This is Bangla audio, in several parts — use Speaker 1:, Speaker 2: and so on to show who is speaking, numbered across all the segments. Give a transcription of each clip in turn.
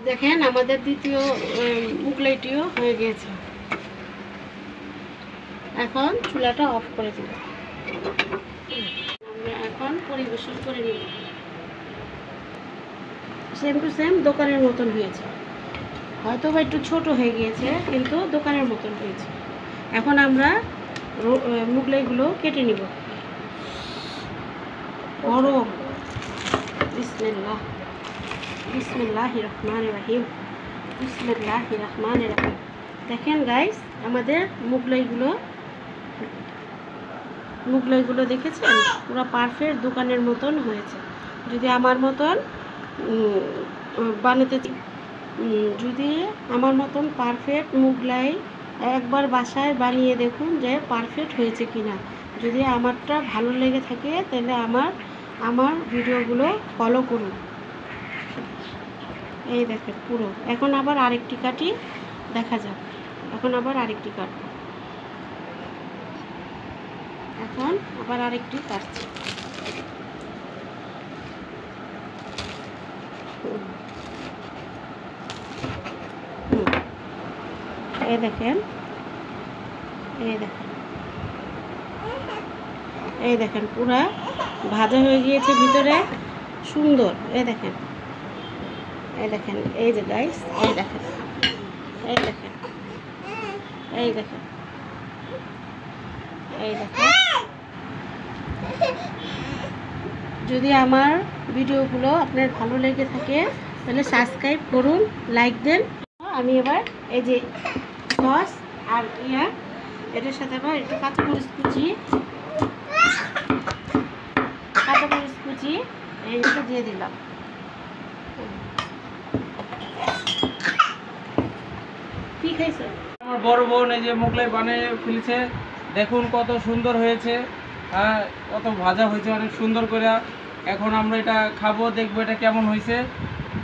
Speaker 1: দেখেন আমাদের দ্বিতীয় মুগলাইটিও হয়ে গিয়েছে। এখন চুলাটা অফ করে দিব। আমরা এখন পরিবেশন করে নিব। সেম টু সেম দোকানের মতন হয়েছে, হয়তো বা একটু ছোট হয়ে গিয়েছে, কিন্তু দোকানের মতন হয়েছে। এখন আমরা মুগলাইগুলো কেটে নিব। গরম। বিসমিল্লাহ, বিসমিল্লাহির রহমানির রহিম, বিসমিল্লাহির রহমানির রহিম। দেখেন গাইস, আমাদের মুগলাইগুলো দেখেছেন, পুরো পারফেক্ট দোকানের মতন হয়েছে। যদি আমার মতন বানাতে, যদি আমার মতন পারফেক্ট মুগলাই একবার বাসায় বানিয়ে দেখুন যে পারফেক্ট হয়েছে কিনা। যদি আমারটা ভালো লেগে থাকে তাহলে আমার ভিডিওগুলো ফলো করুন। এই দেখেন পুরো। এখন আবার আরেকটি কাটি, দেখা যাক। এখন আবার আরেকটি কাটবো। এখন আবার আরেকটি কাটছি। এই দেখেন, এই দেখেন, এই দেখেন পুরা ভাজা হয়ে গিয়েছে ভিতরে, সুন্দর। এই দেখেন, এই দেখেন, এই যে গাইস, এই দেখেন, এই দেখেন, এই দেখেন, এই দেখেন। যদি আমার ভিডিওগুলো আপনার ভালো লেগে থাকে তাহলে সাবস্ক্রাইব করুন, লাইক দেন। আমি এবার এই যে সস আর এটার সাথে আবার একটু কাঁচামরিচ কুচি এইটা দিয়ে দিলাম। কি খাইছো?
Speaker 2: আমার বড় বোন এই যে মোগলাই বানিয়ে ফেলেছে, দেখুন কত সুন্দর হয়েছে। হ্যাঁ, কত ভাজা হয়েছে অনেক সুন্দর করে। এখন আমরা এটা খাবো, দেখবো এটা কেমন হয়েছে।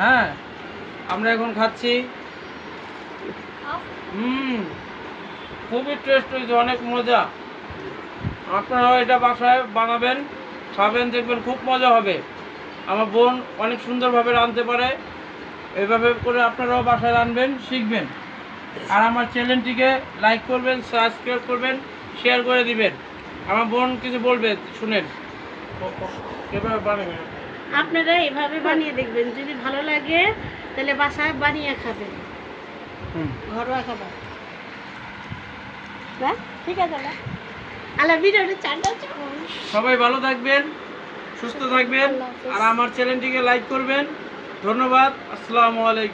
Speaker 2: হ্যাঁ, আমরা এখন খাচ্ছি। খুবই টেস্ট হয়েছে, অনেক মজা। আপনারাও এটা বাসায় বানাবেন, খাবেন, দেখবেন খুব মজা হবে। আমার বোন অনেক সুন্দরভাবে রাঁধতে পারে, এভাবে করে আপনারাও বাসায় রাঁধবেন, শিখবেন। আর আমার চ্যানেলটিকে লাইক করবেন, সাবস্ক্রাইব করবেন, শেয়ার করে দিবেন। আমার বোন কিছু বলবে, শুনেন। এভাবে বানাবেন,
Speaker 1: আপনারা এভাবে বানিয়ে দেখবেন, যদি ভালো লাগে তাহলে বাসায় বানিয়ে খাবেন, ঘরোয়া খাবার। হ্যাঁ, ঠিক আছে না? আল্লাহ ভিডিওটা চাঁদা।
Speaker 2: সবাই ভালো থাকবেন, সুস্থ থাকবেন, আর আমার চ্যানেলটিকে লাইক করবেন। ধন্যবাদ। আসসালামু আলাইকুম।